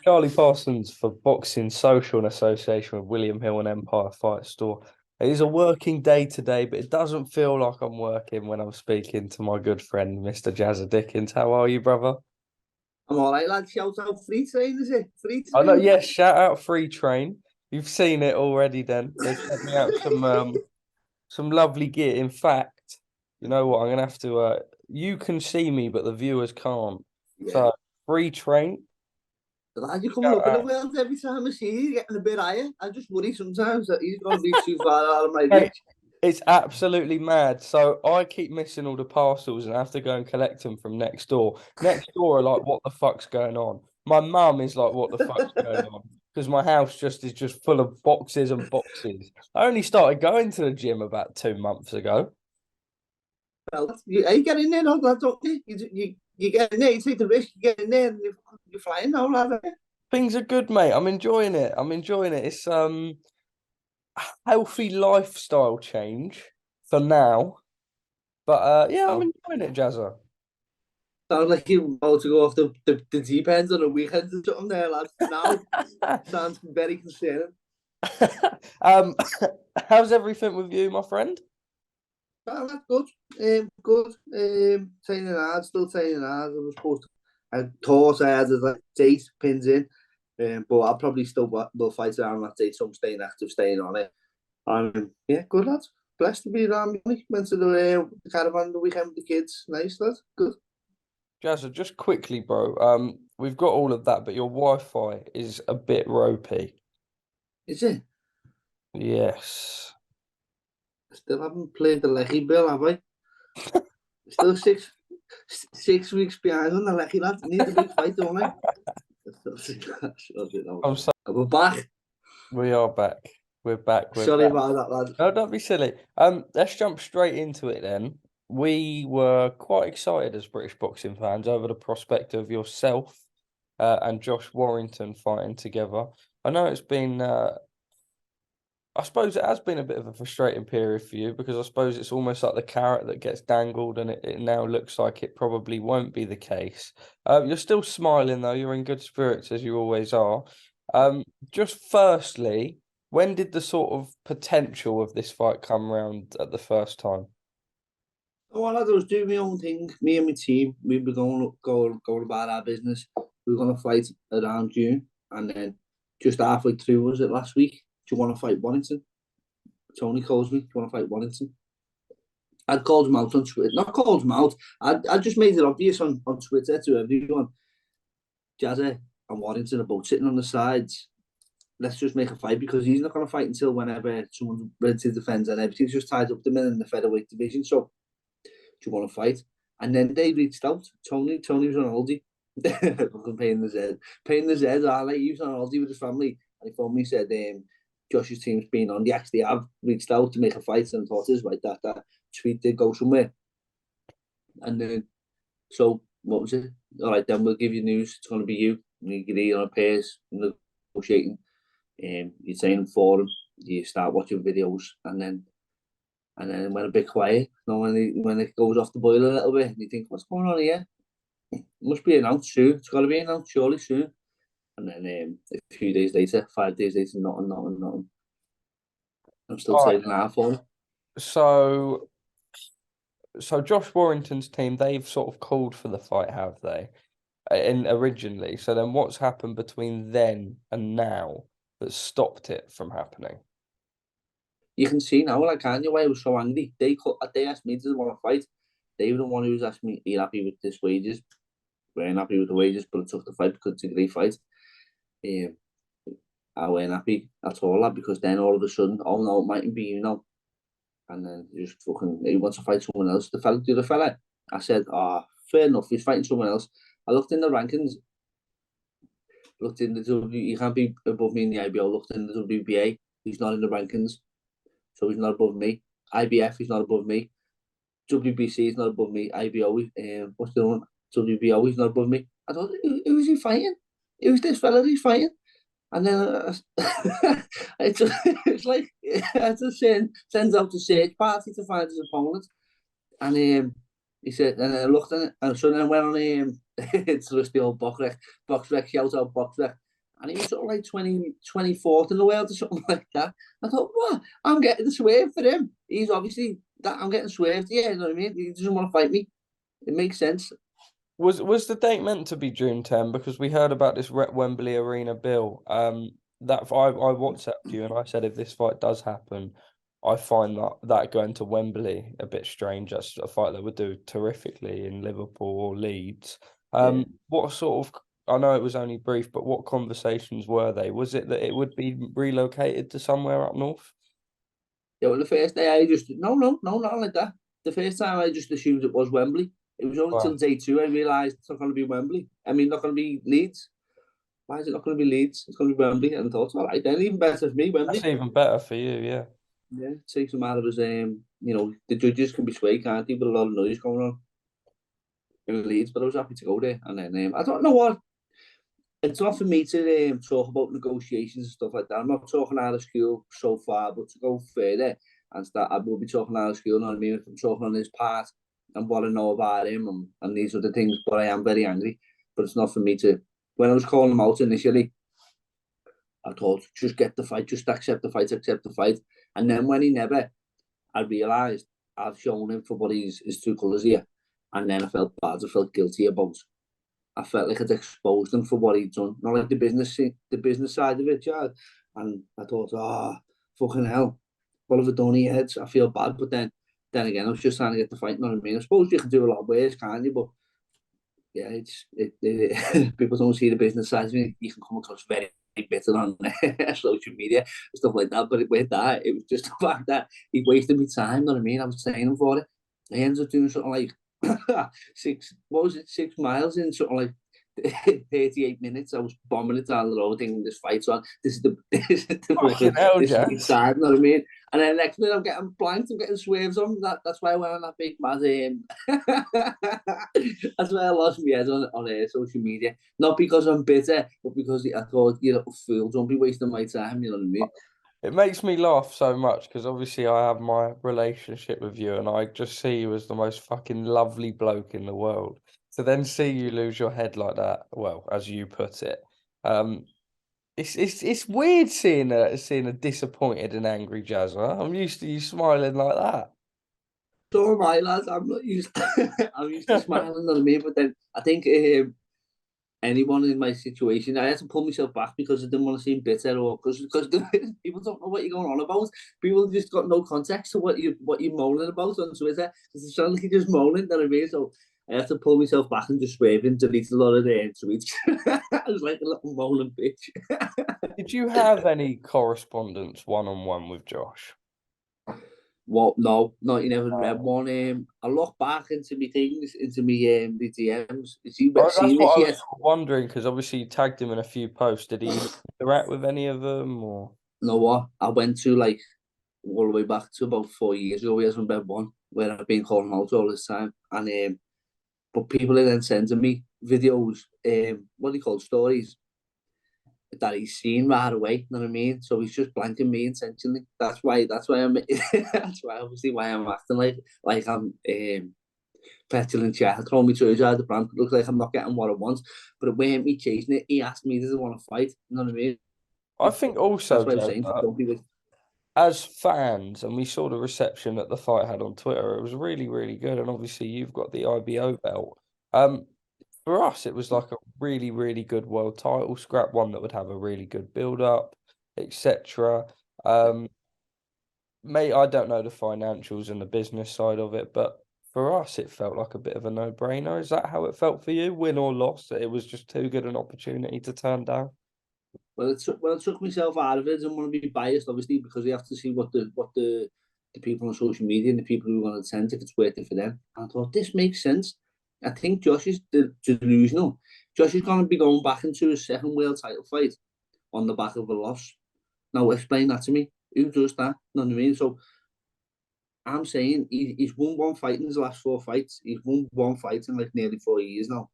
Charlie Parsons for Boxing Social in association with William Hill and Empire Fight Store. It is a working day today, but it doesn't feel like I'm working when I'm speaking to my good friend, Mr. Jazza Dickens. How are you, brother? I'm all right, lad. Shout out free train, is it? Free I know, train. yeah, shout out Free Train. You've seen it already then. They sent me out some lovely gear. In fact, you know what? I'm gonna have to you can see me, but the viewers can't. Yeah. So Free Train. Lad, you're coming Shout up in the out. world every time I see you. You're getting a bit higher. I just worry sometimes that he's going to be too far out of my Hey, reach. it's absolutely mad. So I keep missing all the parcels and I have to go and collect them from next door. Next door are like, what the fuck's going on? My mum is like, what the fuck's going on? Because my house is just full of boxes and boxes. I only started going to the gym about 2 months ago. Well, you get in there, no, lad, don't you? You get in there, you take the risk, you get in there, and you're flying now, lad. Things are good, mate. I'm enjoying it. I'm enjoying it. It's healthy lifestyle change for now. But yeah, I'm Oh, enjoying it, Jazza. sounds like you about to go off the deep end on the weekend or something there, lad. Now, sounds very concerning. um, how's everything with you, my friend? Oh, that's good. Good. Training hard, still training hard. I was supposed to. I thought I had like date pins in, but I'll probably still will fight around that date. So I'm staying active, staying on it. Yeah, good lads. Blessed to be around. Went to the caravan the weekend with the kids. Nice lads. Good. Jazza, just quickly, bro. We've got all of that, but your Wi-Fi is a bit ropey. Is it? Yes. Still haven't played the Lecky bill, have I? Still 6 weeks behind on the Lecky lads. Need a big fight, don't I? I'm so We're back. we are back. We're back. We're Sorry back. about that, lad. No, don't be silly. Let's jump straight into it then. We were quite excited as British boxing fans over the prospect of yourself and Josh Warrington fighting together. I know it's been I suppose it has been a bit of a frustrating period for you because I suppose it's almost like the carrot that gets dangled and it now looks like it probably won't be the case. You're still smiling though, you're in good spirits as you always are. Just firstly, when did the sort of potential of this fight come round at the first time? All I do is do my own thing. Me and my team, we were going about our business. We were going to fight around June, and then just halfway through, was it last week? Do you want to fight Warrington? Tony calls me. Do you want to fight Warrington? I'd called him out on Twitter. Not called him out. I just made it obvious on Twitter to everyone. Jazza and Warrington are both sitting on the sides. Let's just make a fight because he's not going to fight until whenever someone's ready to defend and everything's just tied up the men in the featherweight division. So do you want to fight? And then they reached out. Tony was on holiday. Fucking pain in his head. Pain in his head. Like, he was on holiday with his family. And he phoned me, said, Josh's team's been on. They actually have reached out to make a fight and thought, is right, that tweet did go somewhere. And then, so what was it? All right, then we'll give you news. It's going to be you. You get on a pace, negotiating. You train for him. You start watching videos. And then it went a bit quiet. You know, when it goes off the boil a little bit, and you think, what's going on here? It must be announced soon. It's got to be announced surely soon. And then a few days later, 5 days later, nothing. I'm still All right. taking half on. So so Josh Warrington's team, they've sort of called for the fight, have they? And originally. So then what's happened between then and now that stopped it from happening? You can see now, like Kanye, why I was so angry. They asked me to want to fight. They were the one who was asking me, are you happy with this wages? Weren't happy with the wages, but I took the fight because it's a great fight. Um, I weren't happy at all, lad, because then all of a sudden, oh no, it mightn't be you now. And then just fucking, he wants to fight someone else. The other fella, I said, fair enough, he's fighting someone else. I looked in the rankings, looked in the W, you can't be above me in the IBO, looked in the WBA, he's not in the rankings, so he's not above me. IBF, he's not above me. WBC is not above me. IBO, what's the one? WBO, he's not above me. I thought, who is he fighting? Who's this fella he's fighting? And then it's like I just sends out a search party to find his opponent. And He said, and I looked at it, and so then I went on it's just the old box rec, shout out box rec. And he was sort of like 24th in the world or something like that. I thought, what? I'm getting the swerve for him. He's obviously that I'm getting swerved. Yeah, you know what I mean? He doesn't want to fight me. It makes sense. Was the date meant to be June 10? Because we heard about this Wembley Arena bill. That I WhatsApped you and I said if this fight does happen, I find that going to Wembley a bit strange. That's a fight that would do terrifically in Liverpool or Leeds. Yeah. What sort of, I know it was only brief, but what conversations were they? Was it that it would be relocated to somewhere up north? Yeah, well, the first day I just no, not like that. The first time I just assumed it was Wembley. It was only till Wow, day two I realised it's not going to be Wembley. I mean, not going to be Leeds. Why is it not going to be Leeds? It's going to be Wembley. And I thought, all right, then even better for me, that's Wembley. even better for you, yeah. Yeah, takes him out of his the judges can be swayed, can't they? With a lot of noise going on in Leeds, but I was happy to go there. And then I don't know what. It's not for me to talk about negotiations and stuff like that. I'm not talking out of school so far, but to go further and start, I will be talking out of school. You know what I mean? If I'm talking on his part and what I know about him and these other things, but I am very angry. But it's not for me to. When I was calling him out initially, I thought just get the fight, just accept the fight, accept the fight. And then when he never, I realised I've shown him for what his true colours here. And then I felt bad. I felt guilty about. I felt like I'd exposed him for what he'd done, not like the business side of it, yeah. And I thought, fucking hell, what have I done here? I feel bad, but then again, I was just trying to get the fight. You know what I mean? I suppose you can do a lot worse, can't you? But yeah, people don't see the business side of it. You can come across very bitter on social media stuff like that. But with that, it was just the fact that he wasted my time. You know what I mean? I was training for it. I ended up doing something like what was it, 6 miles in something like 38 minutes. I was bombing it down the road thinking this fight's on. Fucking hell, This is the Jazz. side, you know what I mean? And then next minute I'm getting blanked, I'm getting swerves on. That's why I went on that big mad that's why I lost my head on social media. Not because I'm bitter, but because I thought, you little fool, don't be wasting my time, you know what I mean? It makes me laugh so much because obviously I have my relationship with you and I just see you as the most fucking lovely bloke in the world. To then see you lose your head like that, well, as you put it, um, it's weird seeing a disappointed and angry Jazza. I'm used to you smiling like So am I, lads. I'm not used. I'm used to that. smiling, you know what I mean? But then I think anyone in my situation, I had to pull myself back because I didn't want to seem bitter or because people don't know what you're going on about. People just got no context to what you're moaning about on Twitter. Because it sounds like you're just moaning, you know what I mean? So I had to pull myself back and just swerve and delete a lot of the tweets. I was like a little moaning bitch. Did you have any correspondence one-on-one with Josh? What? No, not you never read No. one. I look back into my things, into my DMs. Is he Oh, that's seen what this I was yet? sort of wondering because obviously you tagged him in a few posts. Did he interact with any of them or? You know what? I went to like all the way back to about 4 years ago. He hasn't been one where I've been calling out all this time, and but people are then sending me videos, what do you call stories that he's seen right away. You know what I mean? So he's just blanking me intentionally. That's why. That's why I'm. That's why obviously why I'm acting like I'm petulant child, throwing me toys out of the pram. It looks like I'm not getting what I want, but it weren't me chasing it. He asked me, does he want to fight? You know what I mean? I think That's also, why I'm saying, Jazza, don't be with. as fans, and we saw the reception that the fight had on Twitter, it was really, really good. And obviously, you've got the IBO belt. Um, for us, it was like a really, really good world title scrap, one that would have a really good build up, etc. Um, Mate, I don't know the financials and the business side of it, but for us, it felt like a bit of a no-brainer. Is that how it felt for you, win or loss? That it was just too good an opportunity to turn down? Well, I took myself out of it. I didn't want to be biased, obviously, because you have to see what the people on social media and the people who are going to attend if it's worth it for them. And I thought this makes sense. I think Josh is delusional. Josh is going to be going back into his second world title fight on the back of a loss. Now explain that to me. Who does that? You know what I mean? So I'm saying he's won one fight in his last 4 fights. He's won one fight in like nearly 4 years now.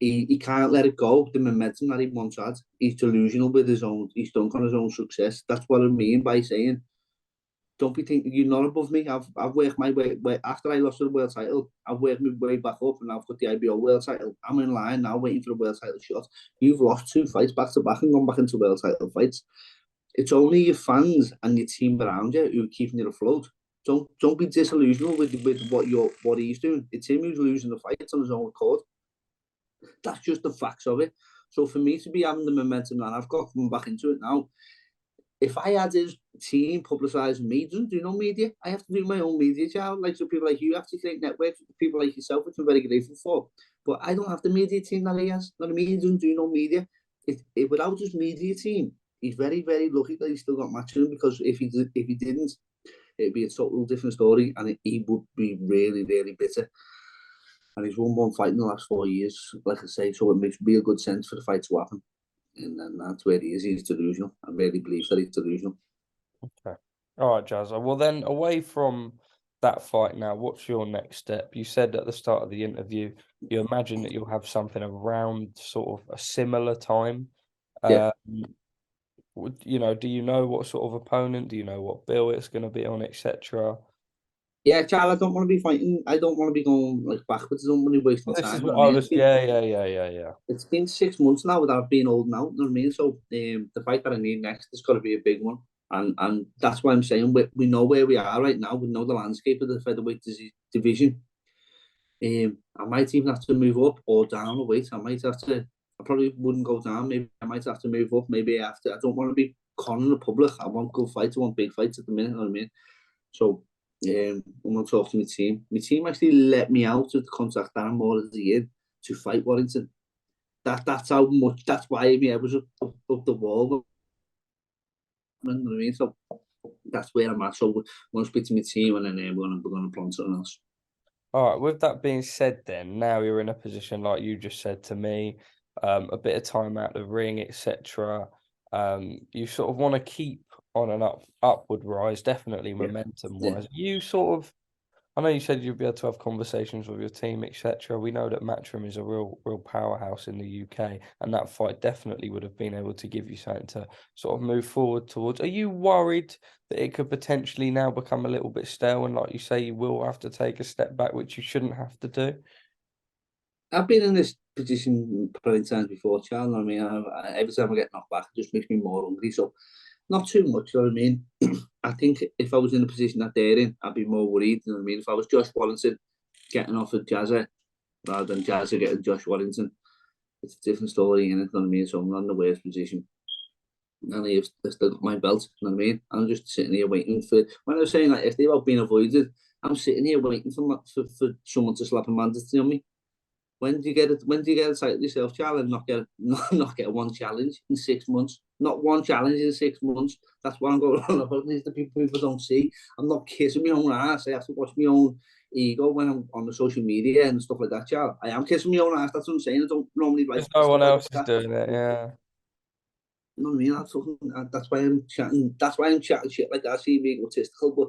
He can't let it go. The momentum that he once had. He's delusional with his own. He's done on his own success. That's what I mean by saying don't be thinking you're not above me. I've worked my way after I lost the world title. I've worked my way back up, and I've got the IBO world title. I'm in line now, waiting for the world title shot. You've lost 2 fights back to back and gone back into world title fights. It's only your fans and your team around you who are keeping you afloat. Don't be disillusional with what he's doing. It's him who's losing the fights on his own accord. That's just the facts of it. So for me to be having the momentum that I've got coming back into it now, if I had his team publicising me, doesn't do no media. I have to do my own media, child. Like, so people like you have to create networks with people like yourself, which I'm very grateful for. But I don't have the media team that he has. You know what I mean? He doesn't do no media. Without his media team, he's very, very lucky that he's still got matching, because if he didn't, it'd be a total different story, and he would be really, really bitter. And he's won 1 fight in the last 4 years, like I say, so it makes real good sense for the fight to happen. And then that's where he is. He's delusional. I really believe that he's delusional. Okay. All right, Jazza. Well, then, away from that fight now, what's your next step? You said at the start of the interview, you imagine that you'll have something around sort of a similar time. Yeah. You know, do you know what sort of opponent? Do you know what bill it's going to be on, etc.? Yeah, Charles, I don't want to be fighting. I don't want to be going like backwards. I don't want to be wasting This is time. what I I mean, was. Yeah. it's been 6 months now without being old now. You know what I mean? So the fight that I need next has got to be a big one, and that's why I'm saying we know where we are right now. We know the landscape of the featherweight division. I might even have to move up or down a weight. I might have to. I probably wouldn't go down. Maybe I might have to move up. Maybe after. I don't want to be conning the public. I want good fights. I want big fights at the minute. You know what I mean? So I'm going to talk to my team. My team actually let me out of the contract that I'm more of the year to fight Warrington. That's how much. That's why I was up the wall. You know what I mean? So that's where I'm at. So I'm going to speak to my team, and then we're going to plan something else. All right. With that being said, then now you're in a position like you just said to me, a bit of time out the ring, etc. You sort of want to keep on an upward rise, definitely Yeah. momentum Yeah. wise. You sort of, I know you said you'd be able to have conversations with your team, etc. We know that Matchroom is a real powerhouse in the UK, and that fight definitely would have been able to give you something to sort of move forward towards. Are you worried that it could potentially now become a little bit stale, and like you say, you will have to take a step back, which you shouldn't have to do? I've been in this position plenty of times before, Charles. I mean, every time I get knocked back, it just makes me more hungry. So, not too much, you know what I mean? I think if I was in the position that they're in, I'd be more worried, you know what I mean? If I was Josh Warrington getting offered Jazza rather than Jazza getting Josh Warrington, it's a different story, you know what I mean? So I'm not in the worst position. And they've still got my belt, you know what I mean? I'm just sitting here waiting for, when I was saying like, if they're about being avoided, I'm sitting here waiting for someone to slap a mandatory on me. When do you get it? When do you get a title yourself, Charlie, and not get one challenge in 6 months? Not one challenge in 6 months. That's what I'm going on about. These the people don't see. I'm not kissing my own ass. I have to watch my own ego when I'm on the social media and stuff like that, Charlie. I am kissing my own ass. That's what I'm saying. I don't normally like Because no stuff one like else is that. doing it, yeah. You know what I mean? That's why I'm chatting. That's why I'm chatting shit like that. See me egotistical, but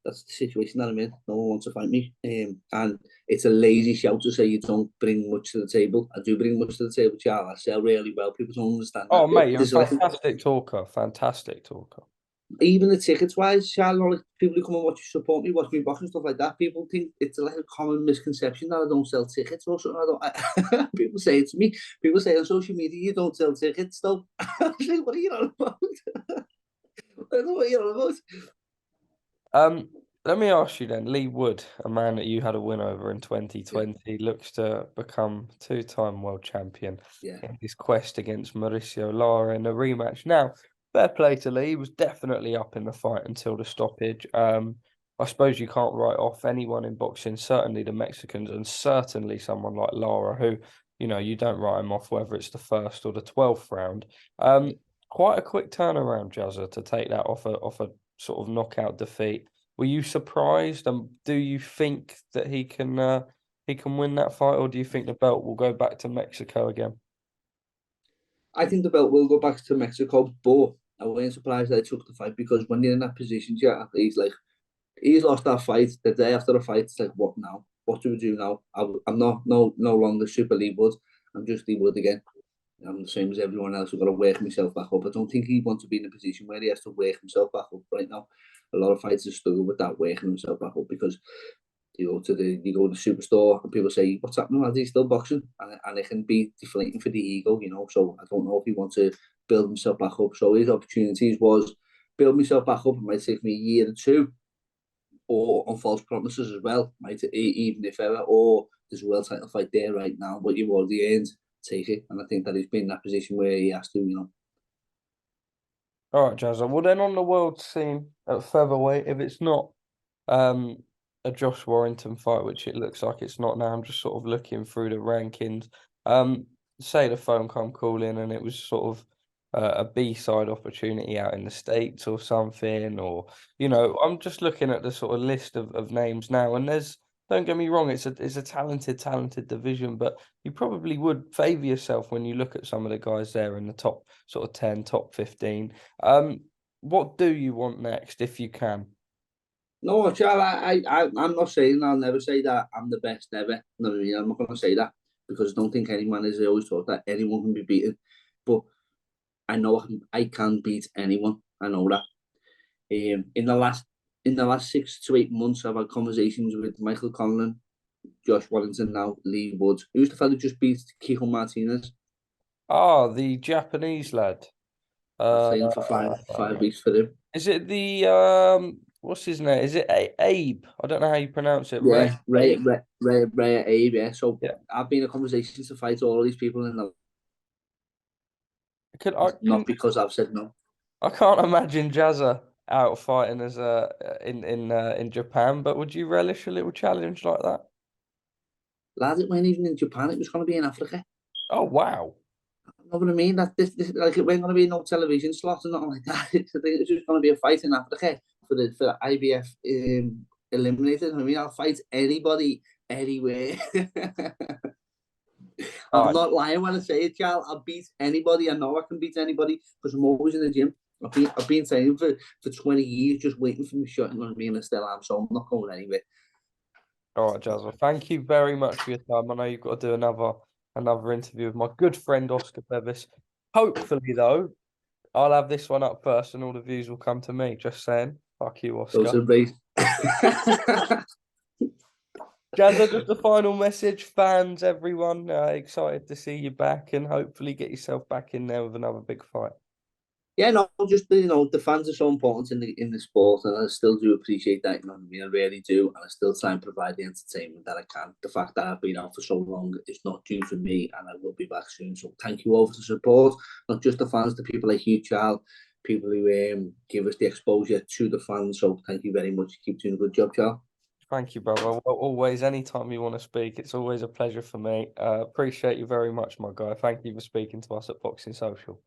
that's the situation that I'm in. No one wants to fight me. And it's a lazy shout to say you don't bring much to the table. I do bring much to the table, Charles. I sell really well. People don't understand that. Oh, mate, you're a There's like fantastic talker. Fantastic talker. even the tickets wise, Charles, like people who come and support me, watch me box and stuff like that. People think it's like a common misconception that I don't sell tickets or something. People say it to me. People say on social media you don't sell tickets. Though I was like, what are you on about? I don't know what you're on about. Let me ask you then, Lee Wood, a man that you had a win over in 2020, looks to become two-time world champion Yeah. in his quest against Mauricio Lara in a rematch. Now, fair play to Lee, he was definitely up in the fight until the stoppage. I suppose you can't write off anyone in boxing, certainly the Mexicans, and certainly someone like Lara, who, you know, you don't write him off whether it's the first or the 12th round. Quite a quick turnaround, Jazza, to take that off a sort of knockout defeat. Were you surprised? And do you think that he can win that fight, or do you think the belt will go back to Mexico again? I think the belt will go back to Mexico, but I wasn't surprised that he took the fight because when you're in that position, yeah, he's lost that fight. The day after the fight, it's like, what now? What do we do now? I'm not no longer Super Lee Wood. I'm just Lee Wood again. I'm the same as everyone else. I've got to work myself back up. I don't think he wants to be in a position where he has to work himself back up right now. A lot of fighters struggle with that, working himself back up, because you go to the superstore and people say, "What's happening? Is he still boxing?" And it can be deflating for the ego, you know. So I don't know if he wants to build himself back up. So his opportunities was build myself back up. It might take me a year or two, or on false promises as well. Might even if ever, or there's a world title fight there right now, but you've already earned, take it. And I think that he's been in that position where he has to, you know. All right, Jazza. Well, then on the world scene at featherweight, if it's not um a Josh Warrington fight, which it looks like it's not now, I'm just sort of looking through the rankings. Um, say the phone come calling and it was sort of a B-side opportunity out in the States or something, or I'm just looking at the sort of list of names now, and don't get me wrong, it's a talented division, but you probably would favour yourself when you look at some of the guys there in the top sort of 10, top 15. What do you want next if you can? No, Charles, I'm not saying, I'll never say that I'm the best ever. You know what I mean? I'm not going to say that, because I don't think any man is. I always thought that anyone can be beaten, but I know I can beat anyone. I know that. In the last 6 to 8 months, I've had conversations with Michael Conlon, Josh Warrington, now Lee Woods. Who's the fellow who just beat Kiko Martinez? Ah, the Japanese lad. I'm Uh, training for five weeks for him. is it the what's his name? Is it Abe? I don't know how you pronounce it. Yeah, Abe? Ray Abe. Yeah. So Yeah. I've been in conversations to fight all of these people in the Can I not because I've said no. I can't imagine Jazza out fighting as in Japan, but would you relish a little challenge like that? Lad, it weren't even in Japan. It was going to be in Africa. Oh wow. You know what I mean? That this like it weren't going to be no television slot and nothing like that. I think it's just going to be a fight in Africa for IBF eliminated. I mean, I'll fight anybody anywhere. All I'm right. not lying when I say it, Charles. I'll beat anybody. I know I can beat anybody because I'm always in the gym. I've been training for 20 years, just waiting for me shot. You know what I mean? And still am, so I'm not going anywhere. All right, Jazz. Well, thank you very much for your time. I know you've got to do another interview with my good friend Oscar Bevis. Hopefully, though, I'll have this one up first, and all the views will come to me. Just saying. Fuck you, Those Oscar. are race. Jazza, just a final message, fans, everyone. Excited to see you back, and hopefully get yourself back in there with another big fight. Yeah, no, just the fans are so important in the sport, and I still do appreciate that. You know what I mean? I really do, and I still try and provide the entertainment that I can. The fact that I've been out for so long is not due to me, and I will be back soon. So thank you all for the support, not just the fans, the people like you, Charles, people who give us the exposure to the fans. So thank you very much. Keep doing a good job, Charles. Thank you, brother. Well, always, anytime you want to speak, it's always a pleasure for me. Appreciate you very much, my guy. Thank you for speaking to us at Boxing Social.